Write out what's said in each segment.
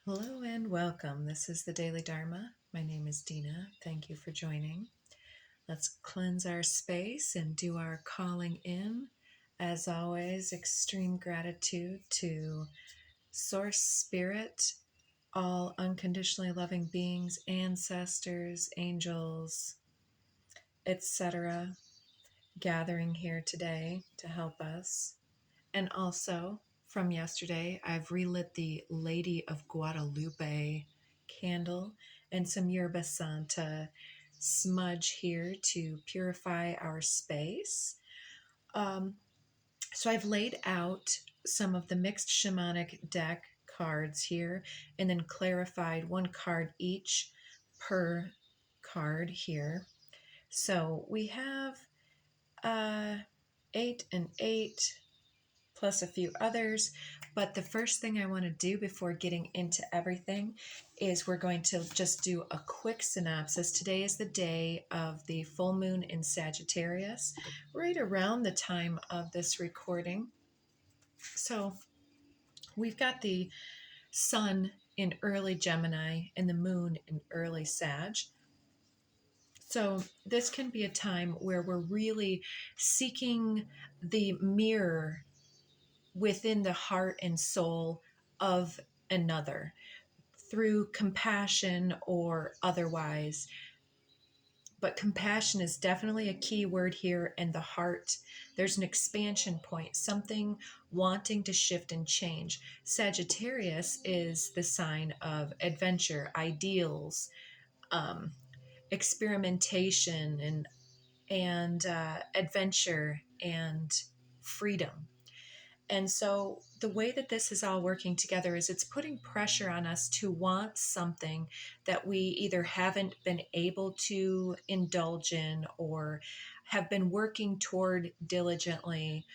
Hello and welcome. This is the Daily Dharma. My name is Dina. Thank you for joining. Let's cleanse our space and do our calling in. As always, extreme gratitude to Source Spirit, all unconditionally loving beings, ancestors, angels, etc., gathering here today to help us. And also, from yesterday, I've relit the Lady of Guadalupe candle and some yerba santa smudge here to purify our space. So I've laid out some of the mixed shamanic deck cards here and then clarified one card each per card here. So we have 8 and 8 plus a few others. But the first thing I want to do before getting into everything is we're going to just do a quick synopsis. Today is the day of the full moon in Sagittarius, right around the time of this recording. So we've got the sun in early Gemini and the moon in early Sag. So this can be a time where we're really seeking the mirror within the heart and soul of another through compassion or otherwise. But compassion is definitely a key word here, and the heart. There's an expansion point, something wanting to shift and change. Sagittarius is the sign of adventure, ideals, experimentation, and adventure and freedom. And so the way that this is all working together is it's putting pressure on us to want something that we either haven't been able to indulge in or have been working toward diligently,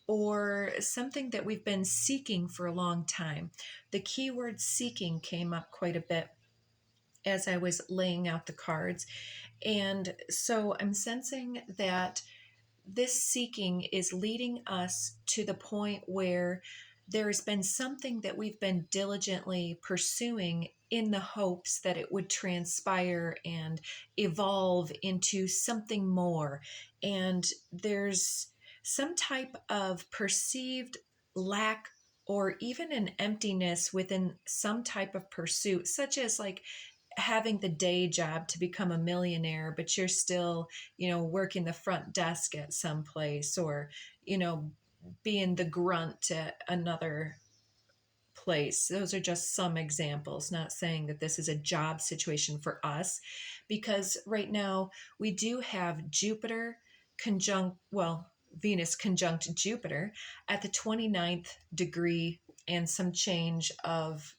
or something that we've been seeking for a long time. The keyword seeking came up quite a bit as I was laying out the cards. And so I'm sensing that this seeking is leading us to the point where there's been something that we've been diligently pursuing in the hopes that it would transpire and evolve into something more. And there's some type of perceived lack or even an emptiness within some type of pursuit, such as like having the day job to become a millionaire, but you're still, working the front desk at some place, or, being the grunt at another place. Those are just some examples, not saying that this is a job situation for us, because right now we do have Venus conjunct Jupiter at the 29th degree and some change of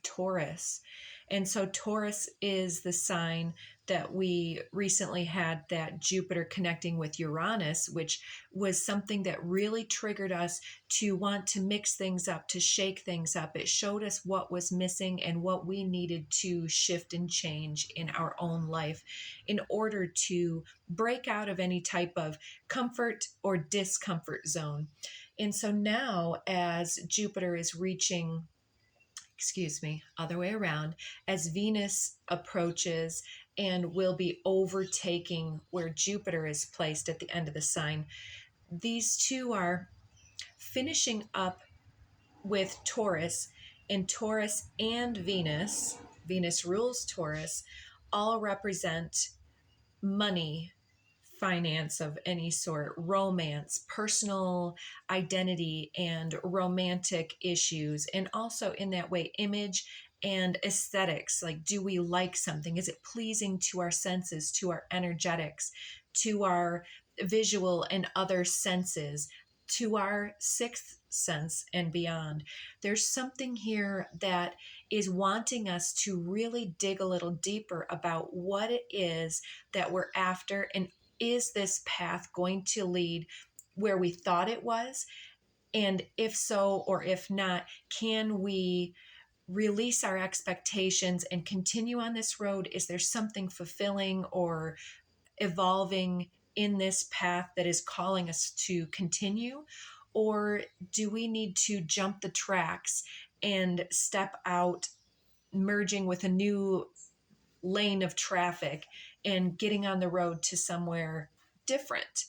Taurus. And so Taurus is the sign that we recently had that Jupiter connecting with Uranus, which was something that really triggered us to want to mix things up, to shake things up. It showed us what was missing and what we needed to shift and change in our own life in order to break out of any type of comfort or discomfort zone. And so now, as Jupiter is reaching, other way around, as Venus approaches and will be overtaking where Jupiter is placed at the end of the sign, these two are finishing up with Taurus, and Taurus and Venus rules Taurus, all represent money, finance of any sort, romance, personal identity, and romantic issues. And also in that way, image and aesthetics. Like, do we like something? Is it pleasing to our senses, to our energetics, to our visual and other senses, to our sixth sense and beyond? There's something here that is wanting us to really dig a little deeper about what it is that we're after, and is this path going to lead where we thought it was? And if so, or if not, can we release our expectations and continue on this road? Is there something fulfilling or evolving in this path that is calling us to continue? Or do we need to jump the tracks and step out, merging with a new lane of traffic and getting on the road to somewhere different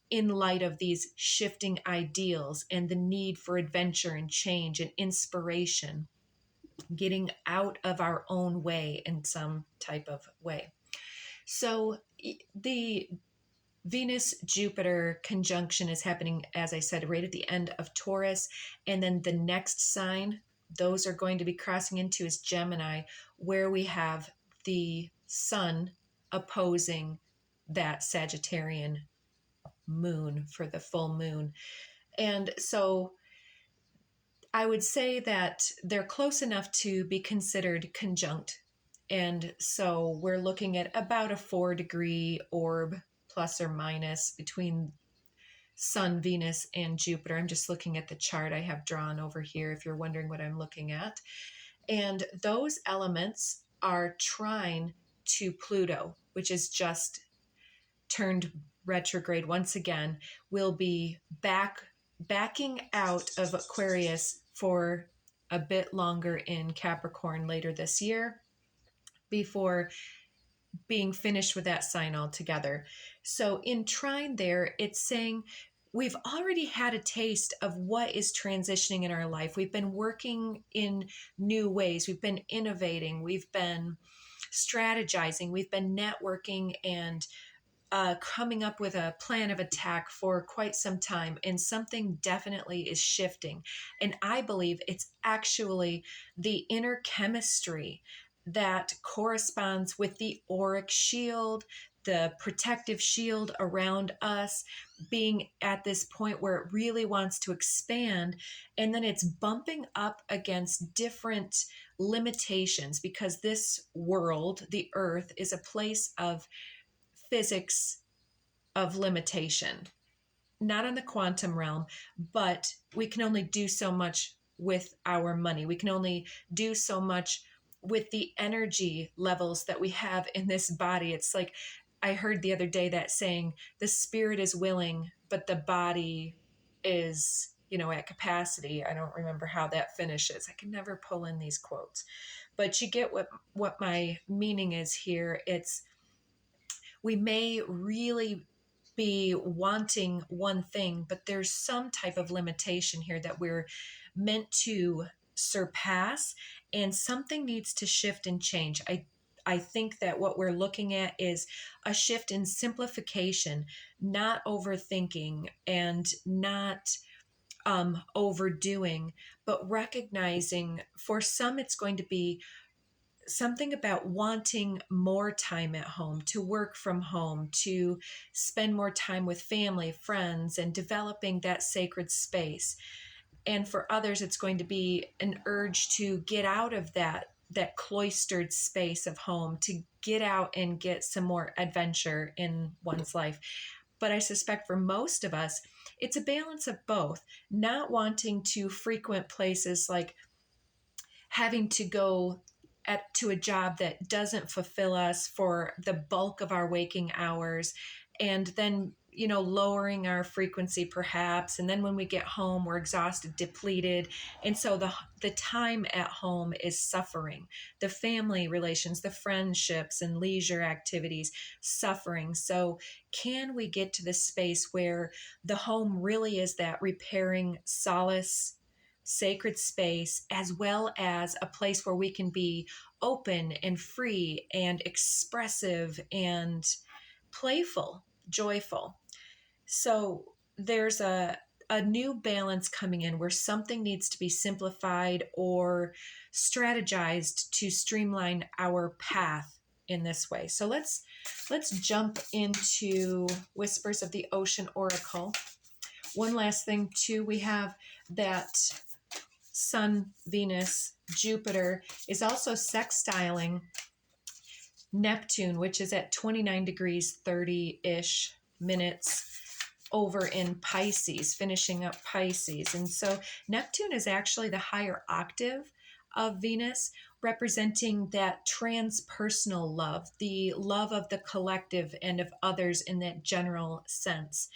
in light of these shifting ideals and the need for adventure and change and inspiration, getting out of our own way in some type of way. So the Venus Jupiter conjunction is happening, as I said, right at the end of Taurus. And then the next sign those are going to be crossing into is Gemini, where we have the sun opposing that Sagittarian moon for the full moon. And so I would say that they're close enough to be considered conjunct. And so we're looking at about a 4-degree orb plus or minus between Sun, Venus, and Jupiter. I'm just looking at the chart I have drawn over here if you're wondering what I'm looking at. And those elements are trine to Pluto, which is just turned retrograde once again, will be backing out of Aquarius for a bit longer in Capricorn later this year before being finished with that sign altogether. So in trine there, it's saying we've already had a taste of what is transitioning in our life. We've been working in new ways. We've been innovating. We've been strategizing. We've been networking and coming up with a plan of attack for quite some time, and something definitely is shifting. And I believe it's actually the inner chemistry that corresponds with the auric shield, the protective shield around us, being at this point where it really wants to expand. And then it's bumping up against different limitations, because this world, the earth, is a place of physics of limitation, not in the quantum realm, but we can only do so much with our money. We can only do so much with the energy levels that we have in this body. It's like I heard the other day that saying, the spirit is willing, but the body is, at capacity. I don't remember how that finishes. I can never pull in these quotes, but you get what my meaning is here. It's, we may really be wanting one thing, but there's some type of limitation here that we're meant to surpass, and something needs to shift and change. I think that what we're looking at is a shift in simplification, not overthinking and not overdoing, but recognizing for some it's going to be something about wanting more time at home, to work from home, to spend more time with family, friends, and developing that sacred space. And for others, it's going to be an urge to get out of that cloistered space of home, to get out and get some more adventure in one's life. But I suspect for most of us, it's a balance of both, not wanting to frequent places, like having to go to a job that doesn't fulfill us for the bulk of our waking hours, and then lowering our frequency perhaps, and then when we get home we're exhausted, depleted, and so the time at home is suffering, the family relations, the friendships and leisure activities suffering. So can we get to this space where the home really is that repairing solace, sacred space, as well as a place where we can be open and free and expressive and playful, joyful? So there's a new balance coming in where something needs to be simplified or strategized to streamline our path in this way. So let's jump into Whispers of the Ocean Oracle. One last thing too, we have that Sun, Venus, Jupiter is also sextiling Neptune, which is at 29 degrees 30-ish minutes over in Pisces, finishing up Pisces. And so Neptune is actually the higher octave of Venus, representing that transpersonal love, the love of the collective and of others in that general sense.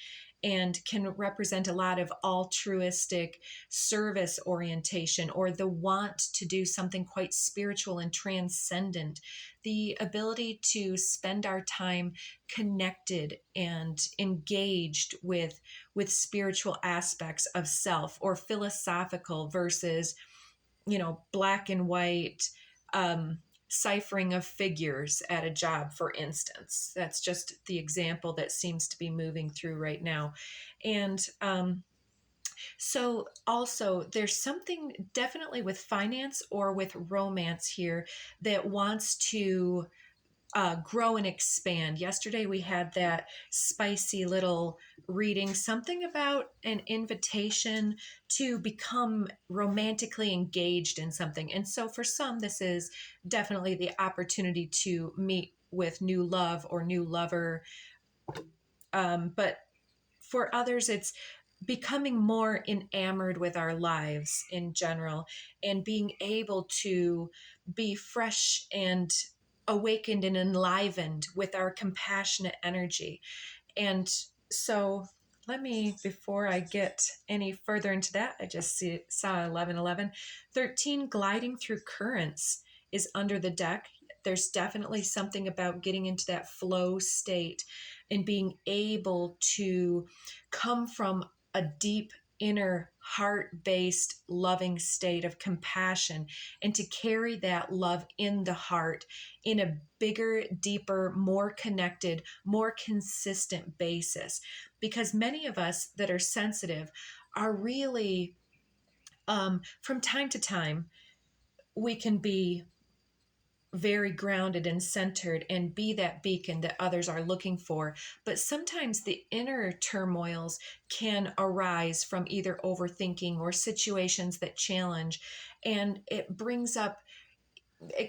and can represent a lot of altruistic service orientation, or the want to do something quite spiritual and transcendent. The ability to spend our time connected and engaged with spiritual aspects of self, or philosophical versus, black and white, ciphering of figures at a job, for instance. That's just the example that seems to be moving through right now. And so also there's something definitely with finance or with romance here that wants to grow and expand. Yesterday we had that spicy little reading, something about an invitation to become romantically engaged in something. And so for some, this is definitely the opportunity to meet with new love or new lover. But for others, it's becoming more enamored with our lives in general, and being able to be fresh and awakened and enlivened with our compassionate energy. And so let me, before I get any further into that, I just saw 1111. 13, gliding through currents, is under the deck. There's definitely something about getting into that flow state and being able to come from a deep inner heart-based loving state of compassion, and to carry that love in the heart in a bigger, deeper, more connected, more consistent basis. Because many of us that are sensitive are really, from time to time, we can be very grounded and centered and be that beacon that others are looking for. But sometimes the inner turmoils can arise from either overthinking or situations that challenge. And it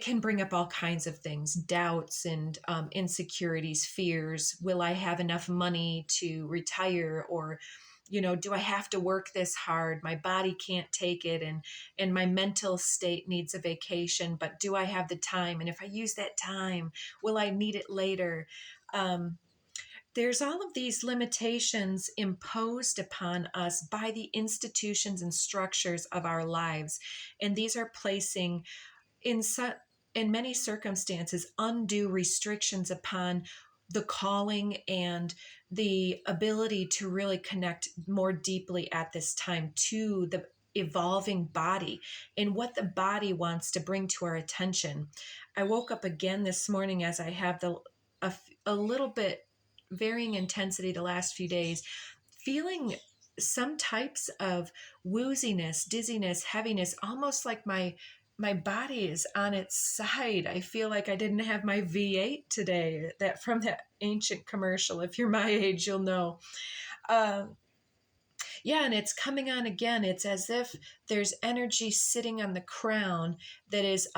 can bring up all kinds of things, doubts and insecurities, fears. Will I have enough money to retire? Or, do I have to work this hard? My body can't take it, and my mental state needs a vacation, but do I have the time? And if I use that time, will I need it later? There's all of these limitations imposed upon us by the institutions and structures of our lives. And these are placing, in many circumstances, undue restrictions upon the calling and the ability to really connect more deeply at this time to the evolving body and what the body wants to bring to our attention. I woke up again this morning, as I have a little bit varying intensity the last few days, feeling some types of wooziness, dizziness, heaviness, almost like my body is on its side. I feel like I didn't have my V8 today, that from that ancient commercial. If you're my age, you'll know. Yeah, and it's coming on again. It's as if there's energy sitting on the crown that is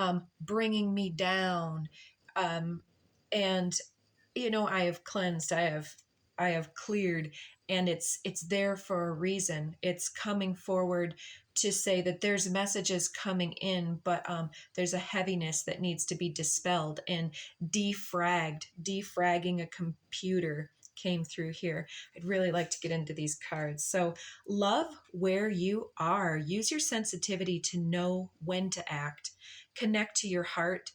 bringing me down. And I have cleansed. I have cleared, and it's there for a reason. It's coming forward to say that there's messages coming in, but there's a heaviness that needs to be dispelled and defragging a computer came through here. I'd really like to get into these cards. So love where you are. Use your sensitivity to know when to act. Connect your heart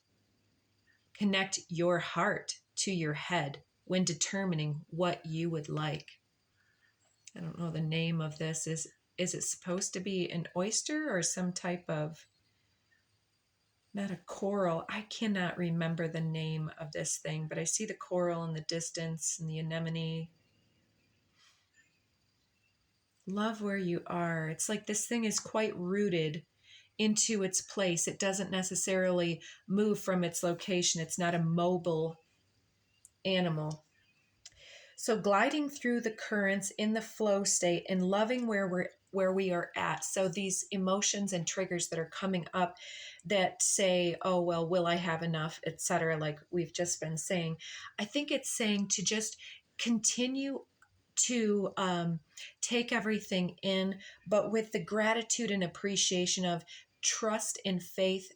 to your head when determining what you would like. I don't know the name of this. Is it supposed to be an oyster or some type of, not a coral? I cannot remember the name of this thing, but I see the coral in the distance and the anemone. Love where you are. It's like this thing is quite rooted into its place. It doesn't necessarily move from its location. It's not a mobile animal. So gliding through the currents in the flow state and loving where we are at. So these emotions and triggers that are coming up that say, oh, well, will I have enough, etc., like we've just been saying. I think it's saying to just continue to take everything in, but with the gratitude and appreciation of trust and faith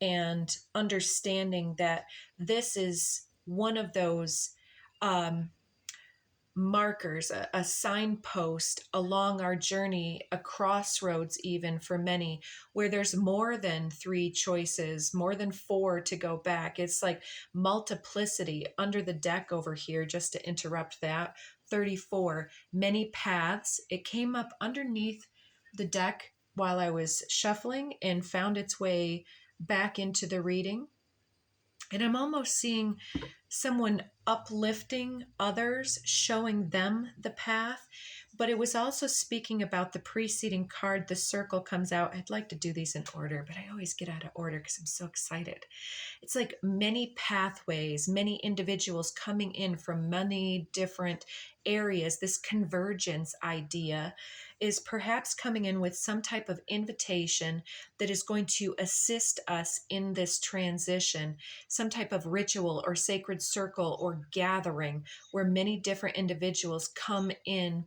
and understanding that this is one of those markers, a signpost along our journey, a crossroads even for many, where there's more than 3 choices, more than 4 to go back. It's like multiplicity under the deck over here, just to interrupt that. 34, many paths. It came up underneath the deck while I was shuffling and found its way back into the reading. And I'm almost seeing someone uplifting others, showing them the path. But it was also speaking about the preceding card. The circle comes out. I'd like to do these in order, but I always get out of order because I'm so excited. It's like many pathways, many individuals coming in from many different areas. This convergence idea is perhaps coming in with some type of invitation that is going to assist us in this transition, some type of ritual or sacred circle or gathering where many different individuals come in.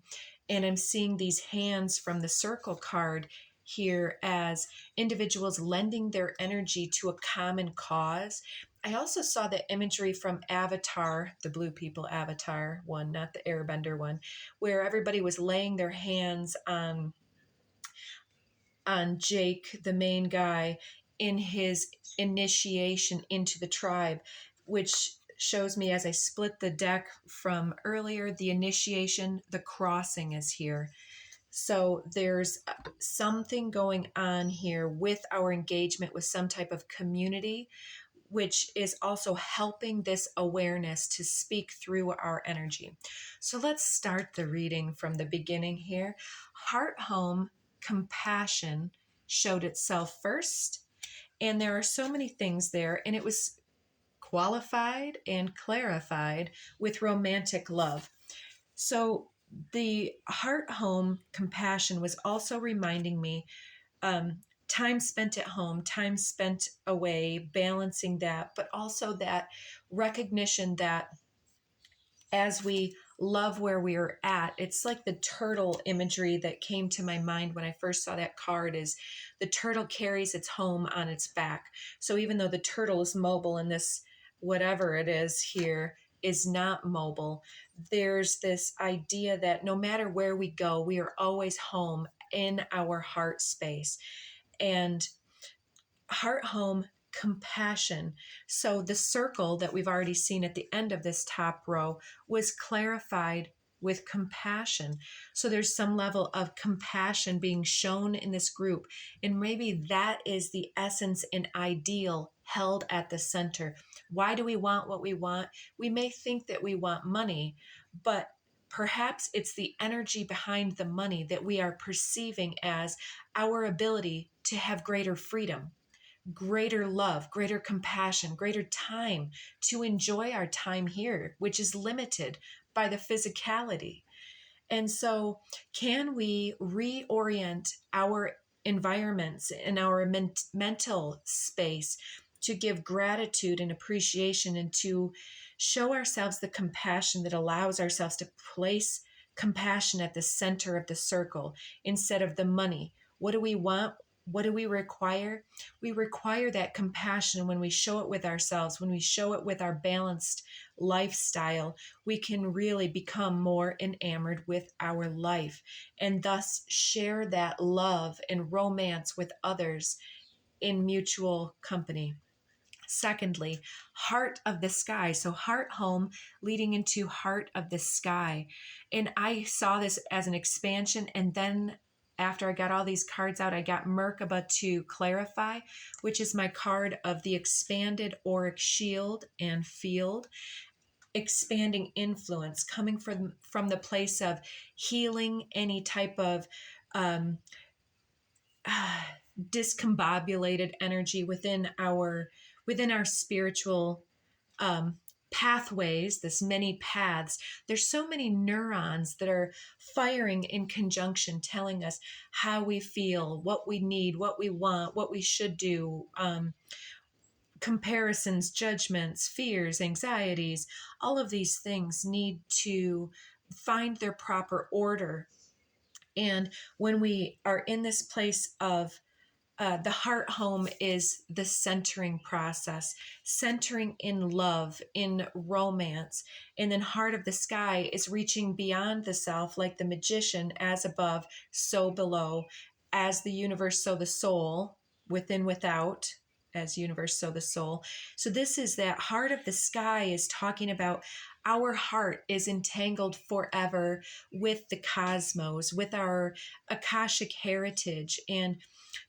And I'm seeing these hands from the circle card here as individuals lending their energy to a common cause. I also saw the imagery from Avatar, the Blue People Avatar one, not the Airbender one, where everybody was laying their hands on Jake, the main guy, in his initiation into the tribe, which shows me as I split the deck from earlier, the initiation, the crossing is here. So there's something going on here with our engagement with some type of community, which is also helping this awareness to speak through our energy. So let's start the reading from the beginning here. Heart home compassion showed itself first, and there are so many things there, and it was qualified and clarified with romantic love. So the heart home compassion was also reminding me time spent at home, time spent away, balancing that, but also that recognition that as we love where we are at, it's like the turtle imagery that came to my mind when I first saw that card is the turtle carries its home on its back. So even though the turtle is mobile and this, whatever it is here, is not mobile, there's this idea that no matter where we go, we are always home in our heart space. And heart home compassion. So the circle that we've already seen at the end of this top row was clarified with compassion. So there's some level of compassion being shown in this group. And maybe that is the essence and ideal held at the center. Why do we want what we want? We may think that we want money, but perhaps it's the energy behind the money that we are perceiving as our ability to have greater freedom, greater love, greater compassion, greater time to enjoy our time here, which is limited by the physicality. And so, can we reorient our environments and our mental space to give gratitude and appreciation and to show ourselves the compassion that allows ourselves to place compassion at the center of the circle instead of the money? What do we want? What do we require? We require that compassion when we show it with ourselves, when we show it with our balanced lifestyle, we can really become more enamored with our life and thus share that love and romance with others in mutual company. Secondly, heart of the sky. So heart home leading into heart of the sky. And I saw this as an expansion. And then after I got all these cards out, I got Merkaba to clarify, which is my card of the expanded auric shield and field. Expanding influence coming from the place of healing any type of discombobulated energy within our spiritual pathways, this many paths. There's so many neurons that are firing in conjunction, telling us how we feel, what we need, what we want, what we should do, comparisons, judgments, fears, anxieties. All of these things need to find their proper order. And when we are in this place of The heart home is the centering process, centering in love, in romance. And then heart of the sky is reaching beyond the self, like the magician, as above, so below, as the universe, so the soul, within, without, as universe, so the soul. So this is that heart of the sky is talking about our heart is entangled forever with the cosmos, with our Akashic heritage. And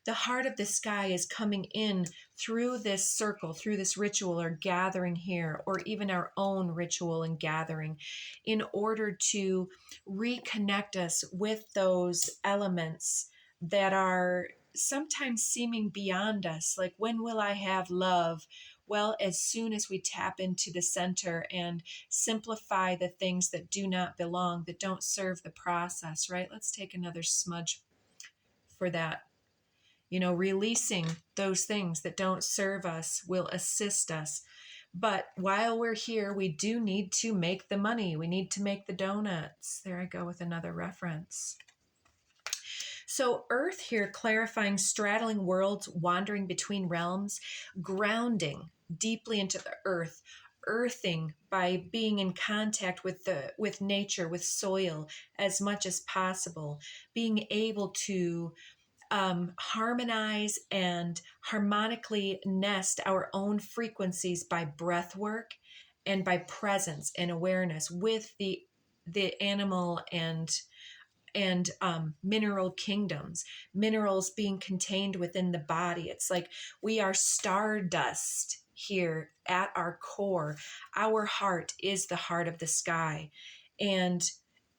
the heart of the sky is coming in through this circle, through this ritual or gathering here, or even our own ritual and gathering, in order to reconnect us with those elements that are sometimes seeming beyond us. Like, when will I have love? Well, as soon as we tap into the center and simplify the things that do not belong, that don't serve the process, right? Let's take another smudge for that. Releasing those things that don't serve us will assist us. But while we're here, we do need to make the money. We need to make the donuts. There I go with another reference. So Earth here, clarifying, straddling worlds, wandering between realms, grounding deeply into the earth, earthing by being in contact with nature, with soil as much as possible, being able to harmonize and harmonically nest our own frequencies by breath work and by presence and awareness with the animal and mineral kingdoms, minerals being contained within the body. It's like we are stardust here at our core. Our heart is the heart of the sky. And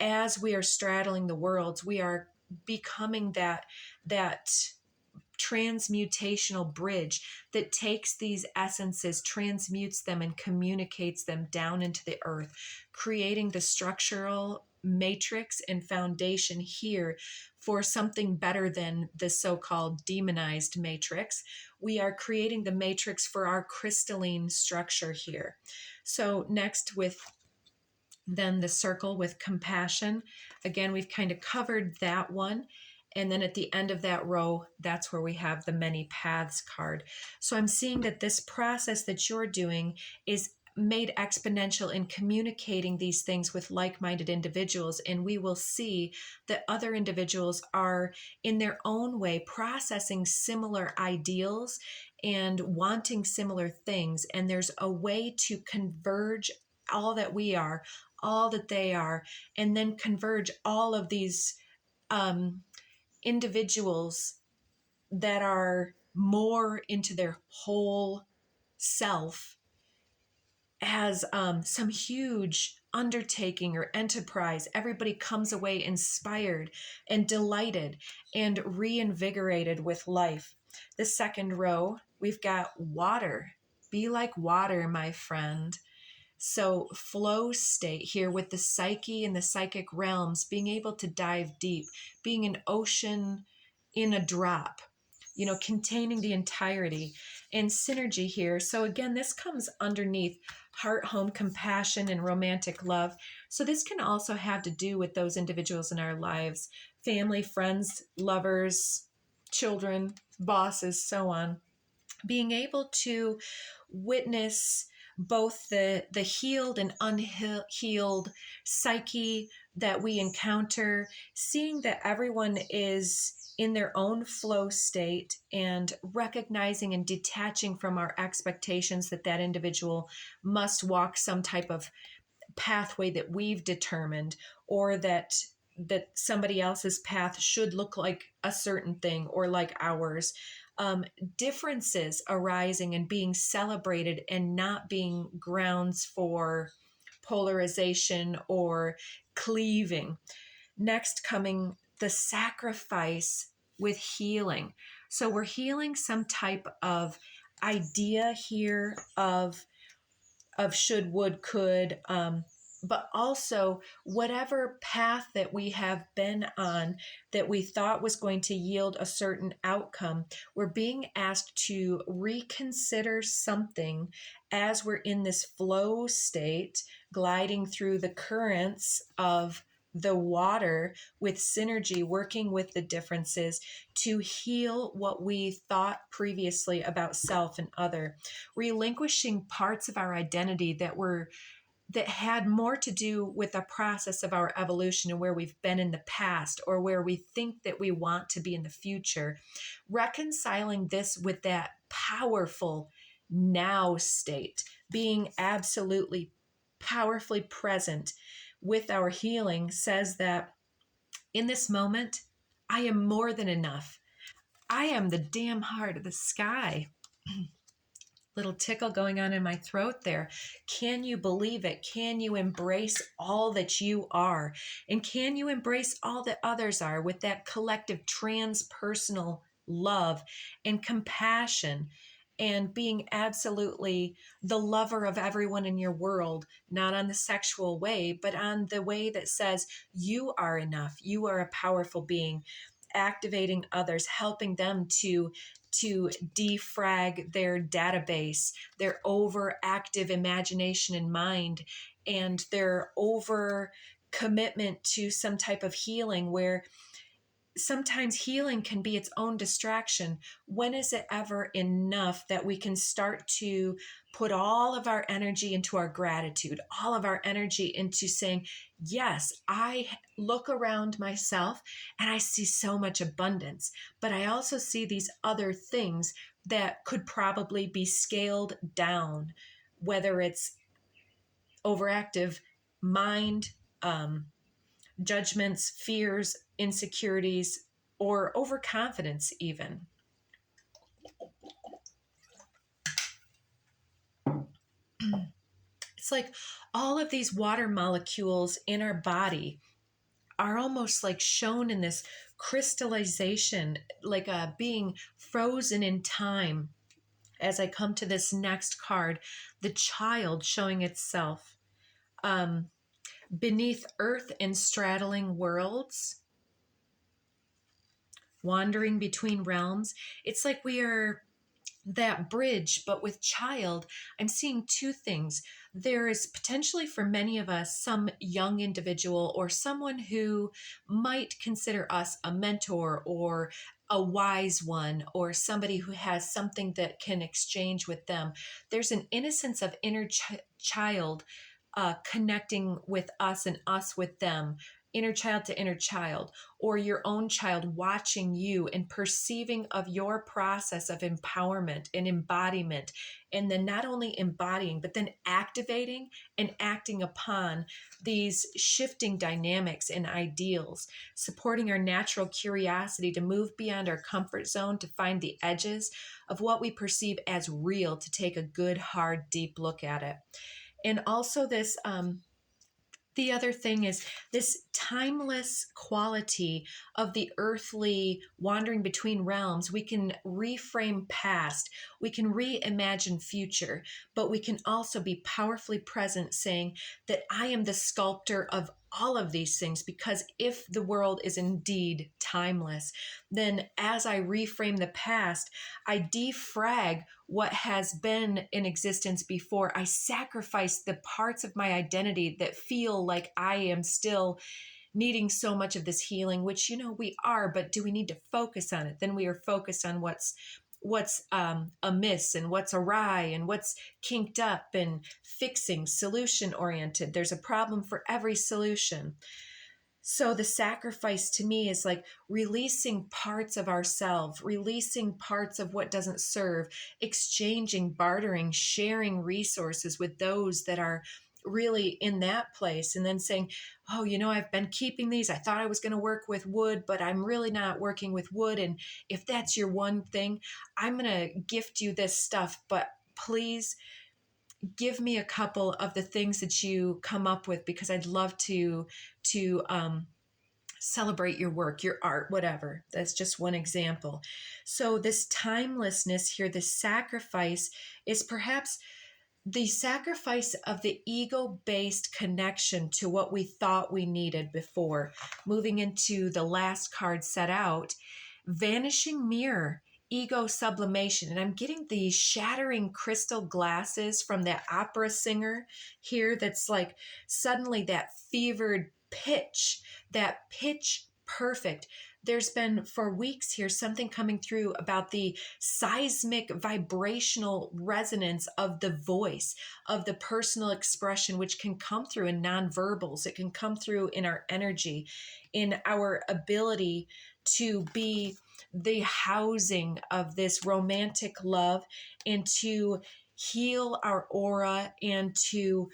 as we are straddling the worlds, we are becoming that transmutational bridge that takes these essences, transmutes them, and communicates them down into the earth, creating the structural matrix and foundation here for something better than the so-called demonized matrix. We are creating the matrix for our crystalline structure here. So next, with then the circle with compassion. Again, we've kind of covered that one. And then at the end of that row, that's where we have the many paths card. So I'm seeing that this process that you're doing is made exponential in communicating these things with like-minded individuals. And we will see that other individuals are in their own way processing similar ideals and wanting similar things. And there's a way to converge all that we are, all that they are, and then converge all of these individuals that are more into their whole self as some huge undertaking or enterprise. Everybody comes away inspired and delighted and reinvigorated with life. The second row, we've got water. Be like water, my friend. So flow state here with the psyche and the psychic realms, being able to dive deep, being an ocean in a drop, containing the entirety, and synergy here. So again, this comes underneath heart, home, compassion, and romantic love. So this can also have to do with those individuals in our lives, family, friends, lovers, children, bosses, so on. Being able to witness both the healed and unhealed psyche that we encounter, seeing that everyone is in their own flow state and recognizing and detaching from our expectations that that individual must walk some type of pathway that we've determined, or that somebody else's path should look like a certain thing or like ours. Differences arising and being celebrated and not being grounds for polarization or cleaving. Next, coming the sacrifice with healing. So we're healing some type of idea here of should, would, could, but also whatever path that we have been on that we thought was going to yield a certain outcome, we're being asked to reconsider something as we're in this flow state, gliding through the currents of the water with synergy, working with the differences to heal what we thought previously about self and other, relinquishing parts of our identity that had more to do with the process of our evolution and where we've been in the past or where we think that we want to be in the future, reconciling this with that powerful now state, being absolutely powerfully present with our healing, says that in this moment, I am more than enough. I am the damn heart of the sky. Little tickle going on in my throat there. Can you believe it? Can you embrace all that you are? And can you embrace all that others are with that collective transpersonal love and compassion and being absolutely the lover of everyone in your world, not on the sexual way, but on the way that says you are enough. You are a powerful being, activating others, helping them to defrag their database, their overactive imagination and mind, and their over commitment to some type of healing where sometimes healing can be its own distraction. When is it ever enough that we can start to put all of our energy into our gratitude, all of our energy into saying, yes, I look around myself and I see so much abundance, but I also see these other things that could probably be scaled down, whether it's overactive mind, judgments, fears, insecurities, or overconfidence, even. It's like all of these water molecules in our body are almost like shown in this crystallization, like being frozen in time. As I come to this next card, the child showing itself beneath earth and straddling worlds, wandering between realms. It's like we are that bridge, but with child, I'm seeing two things. There is potentially for many of us some young individual or someone who might consider us a mentor or a wise one or somebody who has something that can exchange with them. There's an innocence of inner child connecting with us and us with them, inner child to inner child, or your own child watching you and perceiving of your process of empowerment and embodiment, and then not only embodying, but then activating and acting upon these shifting dynamics and ideals, supporting our natural curiosity to move beyond our comfort zone to find the edges of what we perceive as real, to take a good, hard, deep look at it. And also this the other thing is this timeless quality of the earthly wandering between realms. We can reframe past, we can reimagine future, but we can also be powerfully present, saying that I am the sculptor of all of these things, because if the world is indeed timeless, then as I reframe the past, I defrag what has been in existence before. I sacrifice the parts of my identity that feel like I am still needing so much of this healing, which, we are, but do we need to focus on it? Then we are focused on what's amiss and what's awry and what's kinked up and fixing, solution oriented. There's a problem for every solution. So the sacrifice to me is like releasing parts of ourselves, releasing parts of what doesn't serve, exchanging, bartering, sharing resources with those that are really in that place, and then saying, oh, I've been keeping these. I thought I was going to work with wood, but I'm really not working with wood. And if that's your one thing, I'm going to gift you this stuff, but please give me a couple of the things that you come up with, because I'd love to celebrate your work, your art, whatever. That's just one example. So this timelessness here, this sacrifice, is perhaps the sacrifice of the ego-based connection to what we thought we needed before. Moving into the last card set out, vanishing mirror, ego sublimation. And I'm getting the shattering crystal glasses from that opera singer here, that's like suddenly that fevered pitch, that pitch perfect. There's been for weeks here something coming through about the seismic vibrational resonance of the voice, of the personal expression, which can come through in nonverbals. It can come through in our energy, in our ability to be the housing of this romantic love, and to heal our aura, and to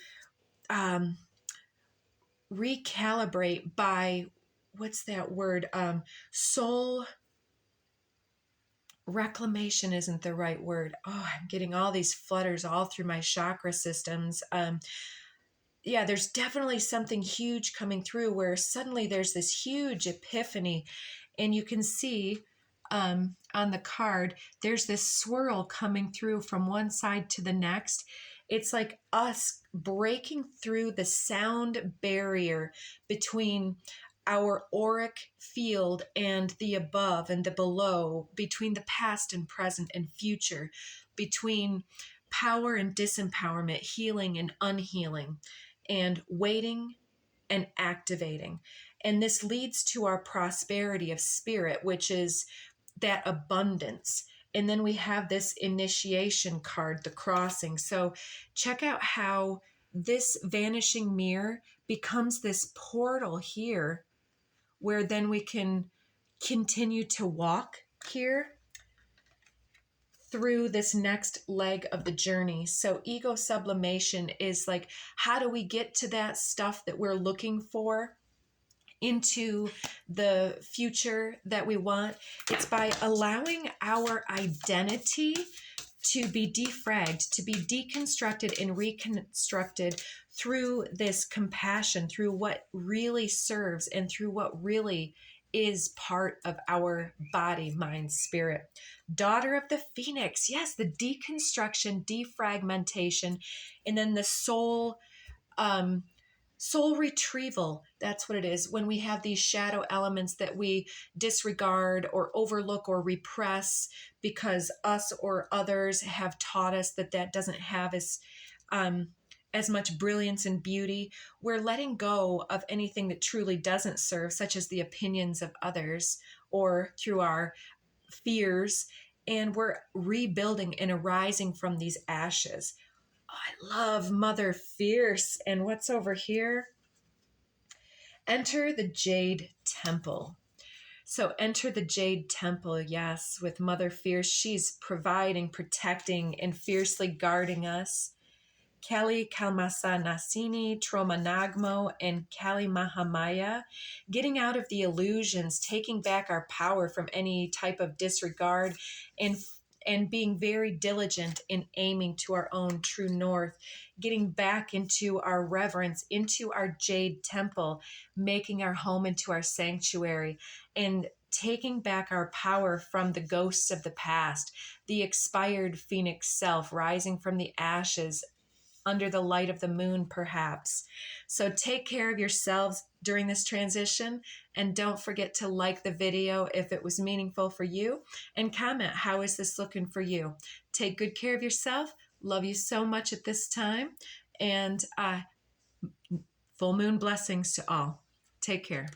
recalibrate by, what's that word? Soul reclamation isn't the right word. Oh, I'm getting all these flutters all through my chakra systems. Yeah, there's definitely something huge coming through where suddenly there's this huge epiphany, and you can see on the card, there's this swirl coming through from one side to the next. It's like us breaking through the sound barrier between our auric field and the above and the below, between the past and present and future, between power and disempowerment, healing and unhealing, and waiting and activating. And this leads to our prosperity of spirit, which is that abundance. And then we have this initiation card, the crossing. So check out how this vanishing mirror becomes this portal here, where then we can continue to walk here through this next leg of the journey. So ego sublimation is like, how do we get to that stuff that we're looking for into the future that we want? It's by allowing our identity to be defragged, to be deconstructed and reconstructed through this compassion, through what really serves, and through what really is part of our body, mind, spirit. Daughter of the Phoenix. Yes, the deconstruction, defragmentation, and then the soul retrieval. That's what it is. When we have these shadow elements that we disregard or overlook or repress because us or others have taught us that that doesn't have as much brilliance and beauty, we're letting go of anything that truly doesn't serve, such as the opinions of others or through our fears, and we're rebuilding and arising from these ashes. I love Mother Fierce. And what's over here? Enter the Jade Temple. So enter the Jade Temple, yes, with Mother Fierce. She's providing, protecting, and fiercely guarding us. Kali Kalmasa Nasini, Tromanagmo, and Kali Mahamaya, getting out of the illusions, taking back our power from any type of disregard, and being very diligent in aiming to our own true north, getting back into our reverence, into our Jade Temple, making our home into our sanctuary, and taking back our power from the ghosts of the past, the expired phoenix self rising from the ashes under the light of the moon, perhaps. So take care of yourselves during this transition, and don't forget to like the video if it was meaningful for you, and comment, how is this looking for you? Take good care of yourself. Love you so much at this time, and full moon blessings to all. Take care.